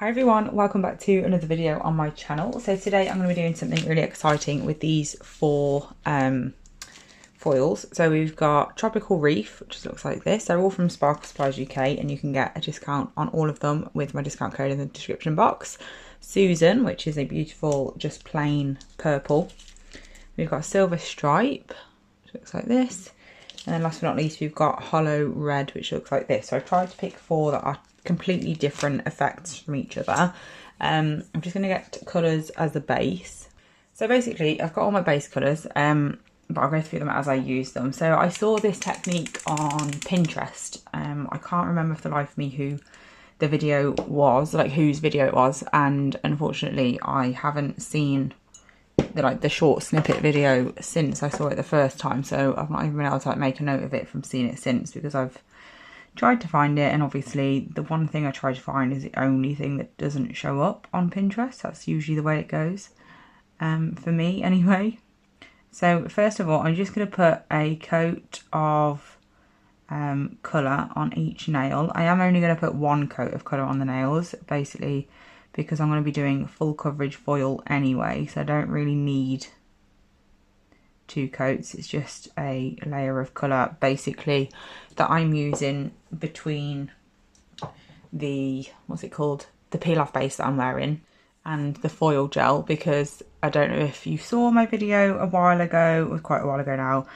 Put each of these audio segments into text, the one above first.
Hi everyone, welcome back to another video on my channel. So today I'm going to be doing something really exciting with these four foils. So we've got Tropical Reef, which looks like this. They're all from Sparkle Supplies UK and you can get a discount on all of them with my discount code in the description box. Susan, which is a beautiful just plain purple. We've got Silver Stripe, which looks like this. And then last but not least we've got Hollow Red, which looks like this. So I tried to pick four that are completely different effects from each other. I'm just going to get colours as a base. So basically I've got all my base colours, but I'll go through them as I use them. So I saw this technique on Pinterest. I can't remember for the life of me who the video was, like whose video it was, and unfortunately I haven't seen the short snippet video since I saw it the first time, so I've not even been able to make a note of it from seeing it since, because I've tried to find it, and obviously the one thing I try to find is the only thing that doesn't show up on Pinterest. That's usually the way it goes, for me anyway. So first of all, I'm just going to put a coat of colour on each nail. I am only going to put one coat of colour on the nails, basically because I'm going to be doing full coverage foil anyway, so I don't really need two coats. It's just a layer of colour basically that I'm using between the, what's it called, the peel off base that I'm wearing and the foil gel, because I don't know if you saw my video a while ago, it was quite a while ago now,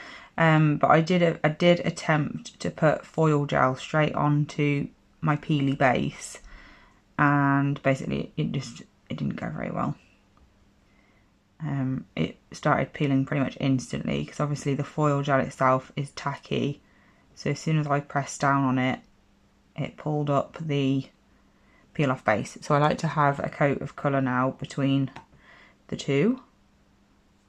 but I did attempt to put foil gel straight onto my peely base, and basically it didn't go very well. It started peeling pretty much instantly, because obviously the foil gel itself is tacky, so as soon as I pressed down on it, it pulled up the peel off base. So I like to have a coat of colour now between the two.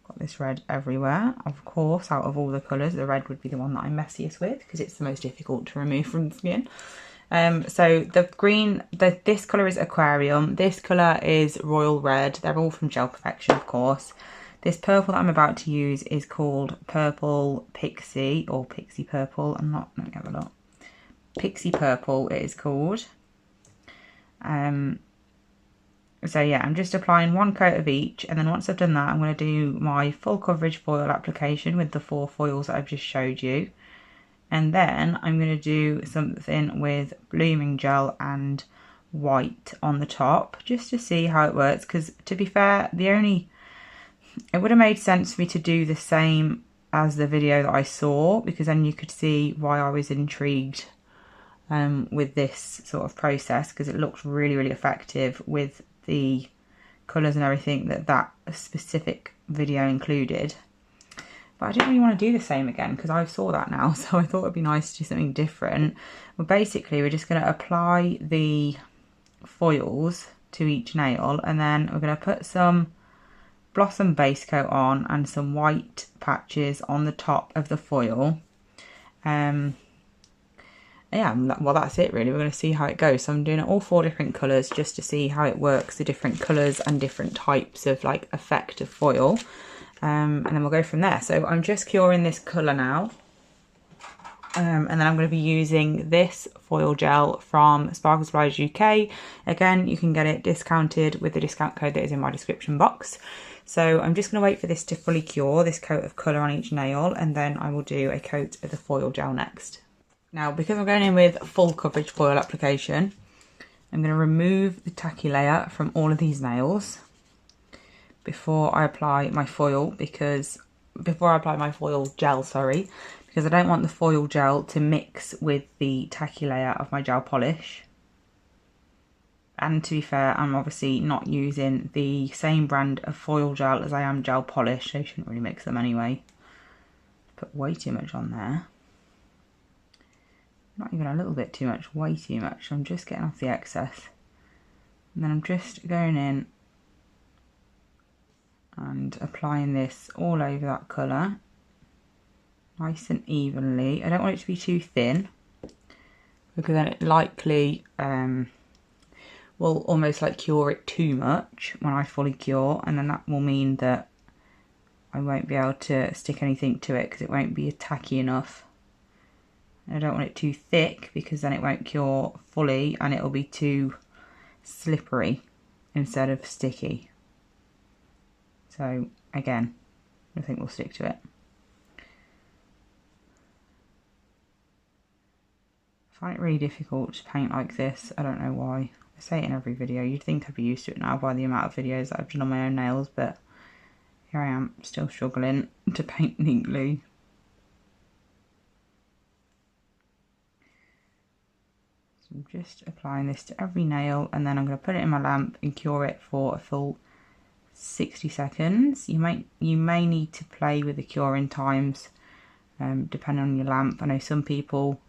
Got this red everywhere. Of course, out of all the colours, the red would be the one that I'm messiest with, because it's the most difficult to remove from the skin. So the green, this colour is Aquarium, this colour is Royal Red. They're all from Gel Perfection, of course. This purple that I'm about to use is called Purple Pixie, or Pixie Purple. Let me have a look. Pixie Purple it is called. So yeah, I'm just applying one coat of each, and then once I've done that, I'm going to do my full coverage foil application with the four foils that I've just showed you. And then I'm going to do something with blooming gel and white on the top, just to see how it works. Because to be fair, it would have made sense for me to do the same as the video that I saw, because then you could see why I was intrigued with this sort of process, because it looks really, really effective with the colours and everything that specific video included. But I didn't really want to do the same again, because I saw that now, so I thought it'd be nice to do something different. Well, basically we're just going to apply the foils to each nail, and then we're going to put some Blossom base coat on and some white patches on the top of the foil. Yeah, well that's it really. We're going to see how it goes. So I'm doing it all four different colours just to see how it works, the different colours and different types of effect of foil. And then we'll go from there. So I'm just curing this colour now. And then I'm going to be using this foil gel from Sparkle Supplies UK. Again, you can get it discounted with the discount code that is in my description box. So I'm just going to wait for this to fully cure, this coat of colour on each nail, and then I will do a coat of the foil gel next. Now, because I'm going in with full coverage foil application, I'm going to remove the tacky layer from all of these nails before I apply my foil, because I don't want the foil gel to mix with the tacky layer of my gel polish. And to be fair, I'm obviously not using the same brand of foil gel as I am gel polish, so you shouldn't really mix them anyway. Put way too much on there. Not even a little bit too much, way too much. I'm just getting off the excess. And then I'm just going in and applying this all over that colour, nice and evenly. I don't want it to be too thin, because then it likely will almost cure it too much when I fully cure, and then that will mean that I won't be able to stick anything to it, because it won't be tacky enough. I don't want it too thick, because then it won't cure fully and it'll be too slippery instead of sticky. So again, I think we'll stick to it. I find it really difficult to paint like this. I don't know why. I say it in every video. You'd think I'd be used to it now by the amount of videos that I've done on my own nails, but here I am, still struggling to paint neatly. So I'm just applying this to every nail, and then I'm going to put it in my lamp and cure it for a full 60 seconds. You may need to play with the curing times depending on your lamp. I know some people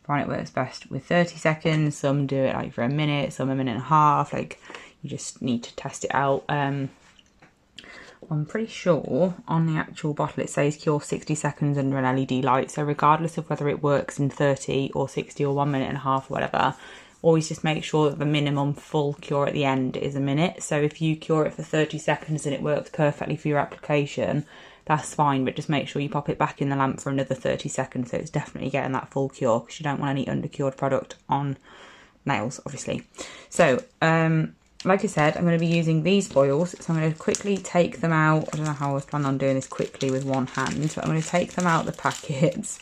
find it works best with 30 seconds, some do it like for a minute, some a minute and a half. Like, you just need to test it out. I'm pretty sure on the actual bottle it says cure 60 seconds under an LED light, so regardless of whether it works in 30 or 60 or 1 minute and a half or whatever, always just make sure that the minimum full cure at the end is a minute. So if you cure it for 30 seconds and it works perfectly for your application, that's fine, but just make sure you pop it back in the lamp for another 30 seconds so it's definitely getting that full cure, because you don't want any undercured product on nails, obviously. So like I said, I'm going to be using these foils, so I'm going to quickly take them out. I don't know how I was planning on doing this quickly with one hand, but I'm going to take them out the packets,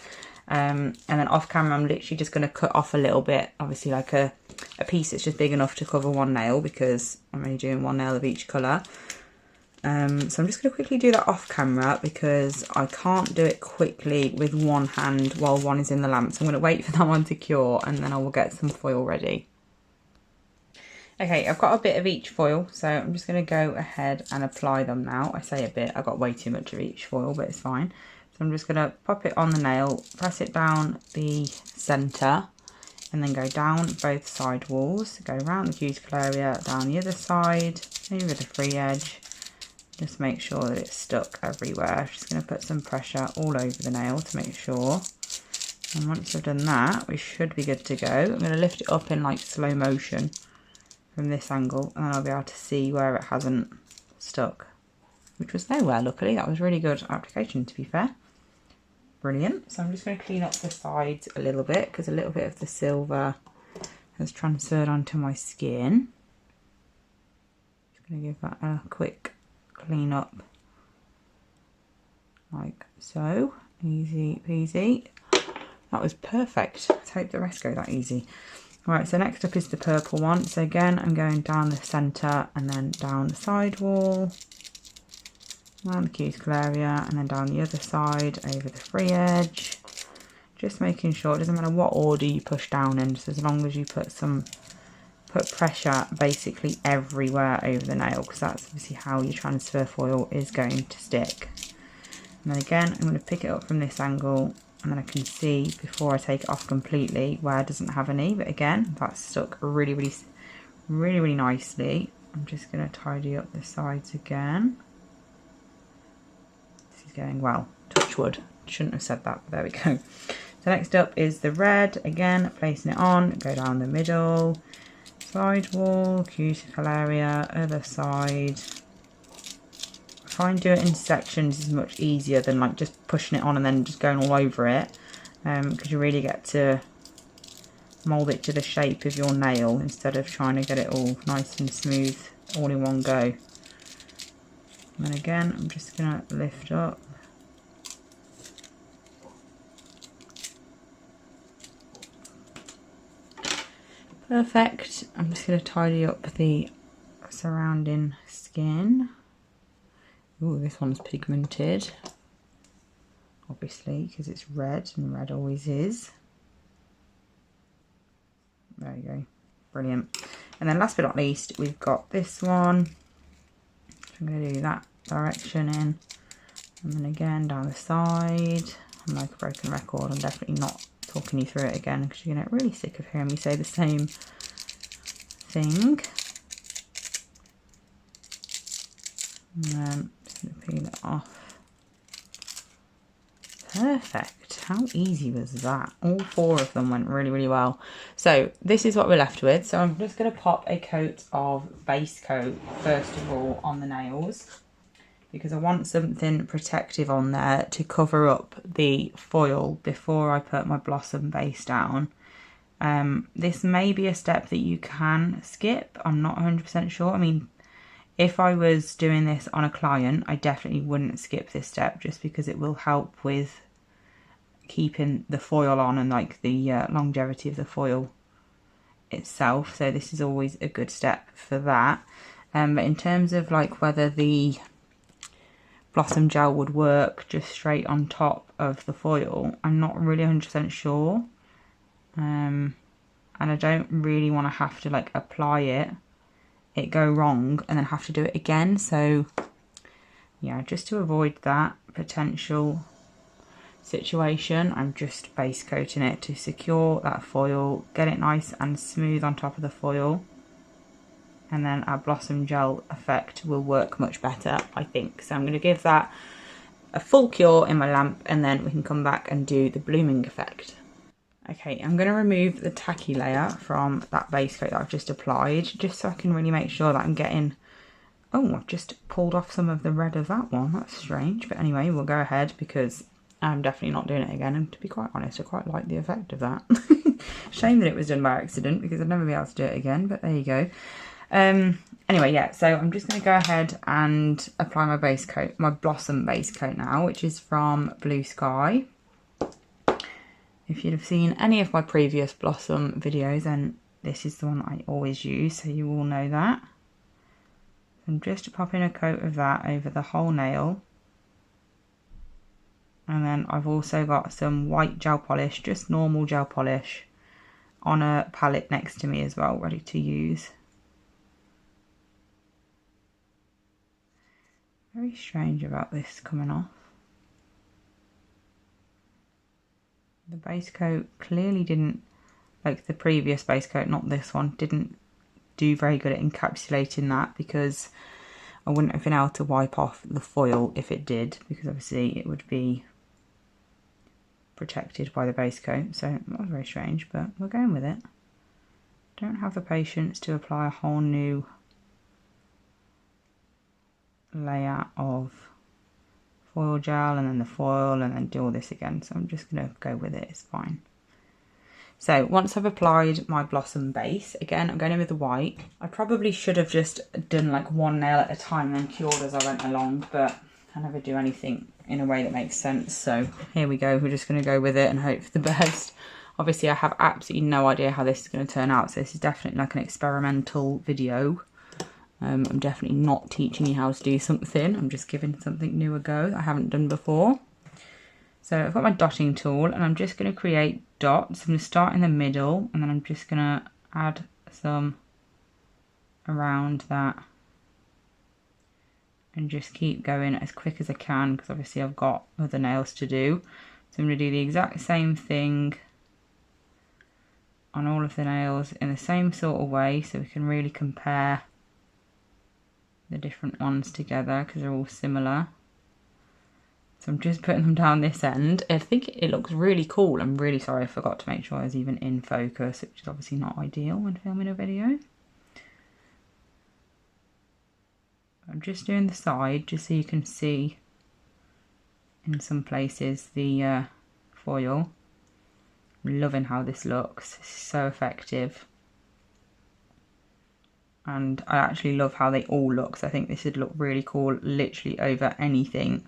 and then off camera I'm literally just going to cut off a little bit, obviously like a piece that's just big enough to cover one nail, because I'm only doing one nail of each colour. So I'm just going to quickly do that off camera because I can't do it quickly with one hand while one is in the lamp. So I'm going to wait for that one to cure and then I will get some foil ready. Okay, I've got a bit of each foil, so I'm just going to go ahead and apply them now. I say a bit, I got way too much of each foil, but it's fine. So I'm just going to pop it on the nail, press it down the centre, and then go down both side walls, go around the cuticle area, down the other side, over the free edge. Just make sure that it's stuck everywhere. I'm just going to put some pressure all over the nail to make sure. And once I've done that, we should be good to go. I'm going to lift it up in like slow motion from this angle, and then I'll be able to see where it hasn't stuck, which was nowhere, luckily. That was really good application, to be fair. Brilliant. So I'm just going to clean up the sides a little bit because a little bit of the silver has transferred onto my skin. Just going to give that a quick clean up like so. Easy peasy. That was perfect. Let's hope the rest go that easy. Right, so next up is the purple one. So again, I'm going down the centre and then down the side wall, around the cuticle area, and then down the other side over the free edge. Just making sure, it doesn't matter what order you push down in, so as long as you put pressure basically everywhere over the nail, because that's obviously how your transfer foil is going to stick. And then again, I'm going to pick it up from this angle, and then I can see before I take it off completely where it doesn't have any, but again, that's stuck really nicely. I'm just going to tidy up the sides again. This is going well, touch wood. Shouldn't have said that, but there we go. So next up is the red, again, placing it on, go down the middle, side wall, cuticle area, other side. Try and do it in sections is much easier than like just pushing it on and then just going all over it, because you really get to mould it to the shape of your nail instead of trying to get it all nice and smooth all in one go. And then again, I'm just going to lift up. Perfect. I'm just going to tidy up the surrounding skin. Ooh, this one's pigmented, obviously, because it's red, and red always is. There you go. Brilliant. And then last but not least, we've got this one. I'm going to do that direction in, and then again down the side. I'm like a broken record. I'm definitely not talking you through it again because you're going to get really sick of hearing me say the same thing. And then just going to peel it off. Perfect. How easy was that? All four of them went really well. So this is what we're left with. So I'm just going to pop a coat of base coat first of all on the nails, because I want something protective on there to cover up the foil before I put my blossom base down. This may be a step that you can skip. I'm not 100% sure. I mean, if I was doing this on a client, I definitely wouldn't skip this step just because it will help with keeping the foil on and like the longevity of the foil itself. So this is always a good step for that. But in terms of like whether the Blossom gel would work just straight on top of the foil, I'm not really 100% sure. And I don't really want to have to like apply it go wrong and then have to do it again. So yeah, just to avoid that potential situation, I'm just base coating it to secure that foil, get it nice and smooth on top of the foil, and then our Blossom gel effect will work much better, I think. So I'm going to give that a full cure in my lamp, and then we can come back and do the blooming effect. Okay, I'm going to remove the tacky layer from that base coat that I've just applied, just so I can really make sure that I'm getting... Oh, I've just pulled off some of the red of that one. That's strange. But anyway, we'll go ahead because I'm definitely not doing it again. And to be quite honest, I quite like the effect of that. Shame that it was done by accident because I'd never be able to do it again. But there you go. Anyway, yeah, so I'm just going to go ahead and apply my base coat, my Blossom base coat now, which is from Blue Sky. If you'd have seen any of my previous Blossom videos, then this is the one I always use, so you all know that. I'm just popping a coat of that over the whole nail. And then I've also got some white gel polish, just normal gel polish, on a palette next to me as well, ready to use. Very strange about this coming off. The base coat clearly didn't, like the previous base coat, not this one, didn't do very good at encapsulating that, because I wouldn't have been able to wipe off the foil if it did, because obviously it would be protected by the base coat. So that was very strange, but we're going with it. Don't have the patience to apply a whole new layer of foil gel and then the foil and then do all this again, so I'm just going to go with it, it's fine. So once I've applied my Blossom base, again I'm going in with the white. I probably should have just done like one nail at a time and then cured as I went along, but I never do anything in a way that makes sense. So here we go, we're just going to go with it and hope for the best. Obviously I have absolutely no idea how this is going to turn out, so this is definitely like an experimental video. I'm definitely not teaching you how to do something, I'm just giving something new a go that I haven't done before. So I've got my dotting tool and I'm just going to create dots. I'm going to start in the middle and then I'm just going to add some around that and just keep going as quick as I can, because obviously I've got other nails to do. So I'm going to do the exact same thing on all of the nails in the same sort of way, so we can really compare the different ones together because they're all similar. So I'm just putting them down this end. I think it looks really cool. I'm really sorry I forgot to make sure I was even in focus, which is obviously not ideal when filming a video. I'm just doing the side just so you can see in some places the foil. I'm loving how this looks. It's so effective. And I actually love how they all look. So I think this would look really cool literally over anything.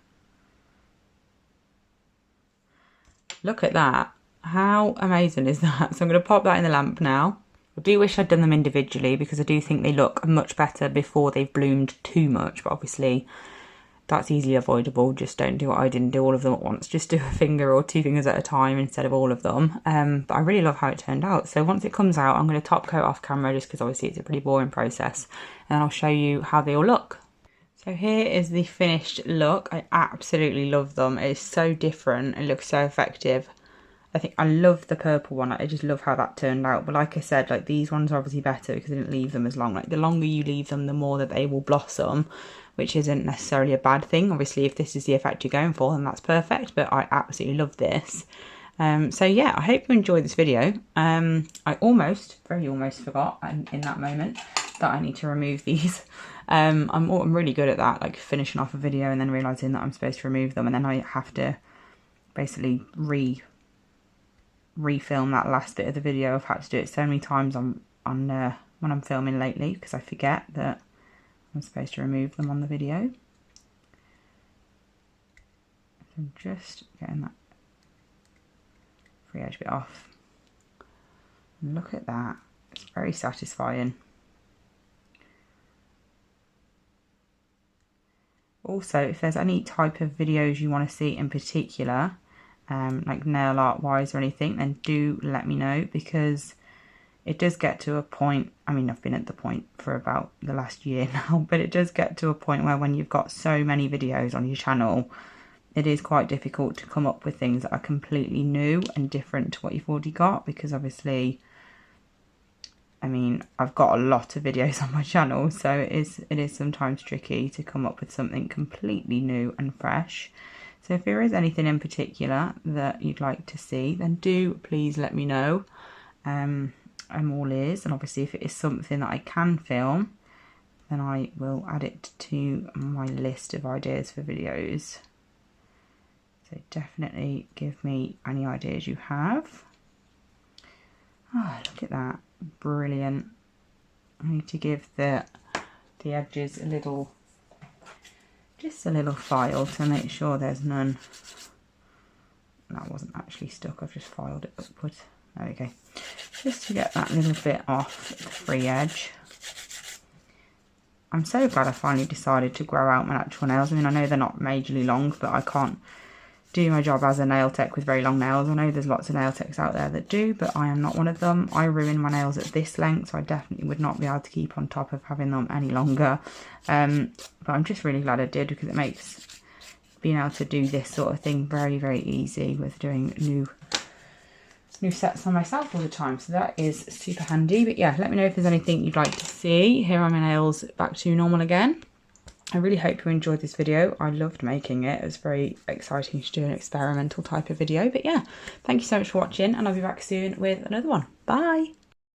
Look at that. How amazing is that? So I'm going to pop that in the lamp now. I do wish I'd done them individually because I do think they look much better before they've bloomed too much. But obviously that's easily avoidable. Just don't do what I didn't do all of them at once. Just do a finger or two fingers at a time instead of all of them. But I really love how it turned out. So once it comes out, I'm going to top coat off camera just because obviously it's a pretty boring process. And I'll show you how they all look. So here is the finished look. I absolutely love them. It is so different. It looks so effective. I think I love the purple one. I just love how that turned out. But like I said, like these ones are obviously better because I didn't leave them as long. Like the longer you leave them, the more that they will blossom, which isn't necessarily a bad thing. Obviously, if this is the effect you're going for, then that's perfect. But I absolutely love this. So yeah, I hope you enjoyed this video. I very almost forgot in that moment that I need to remove these. I'm really good at that, like finishing off a video and then realising that I'm supposed to remove them, and then I have to basically refilm that last bit of the video. I've had to do it so many times on when I'm filming lately, because I forget that I'm supposed to remove them on the video. So I'm just getting that free edge bit off. And look at that, it's very satisfying. Also, if there's any type of videos you want to see in particular, like nail art wise or anything, then do let me know, because it does get to a point, I mean, I've been at the point for about the last year now, but it does get to a point where when you've got so many videos on your channel, it is quite difficult to come up with things that are completely new and different to what you've already got, because obviously, I mean, I've got a lot of videos on my channel, so it is sometimes tricky to come up with something completely new and fresh. So if there is anything in particular that you'd like to see, then do please let me know. I'm all ears, and obviously if it is something that I can film, then I will add it to my list of ideas for videos. So definitely give me any ideas you have. Oh, look at that, brilliant. I need to give the edges a little, just a little file to make sure there's none. That wasn't actually stuck, I've just filed it upwards. There we go. Just to get that little bit off the free edge. I'm so glad I finally decided to grow out my natural nails. I mean, I know they're not majorly long, but I can't do my job as a nail tech with very long nails. I know there's lots of nail techs out there that do, but I am not one of them. I ruin my nails at this length, so I definitely would not be able to keep on top of having them any longer. But I'm just really glad I did, because it makes being able to do this sort of thing very, very easy with doing new sets on myself all the time, so that is super handy. But yeah, let me know if there's anything you'd like to see. Here are my nails back to normal again. I really hope you enjoyed this video. I loved making it. It was very exciting to do an experimental type of video. But yeah, thank you so much for watching, and I'll be back soon with another one. Bye.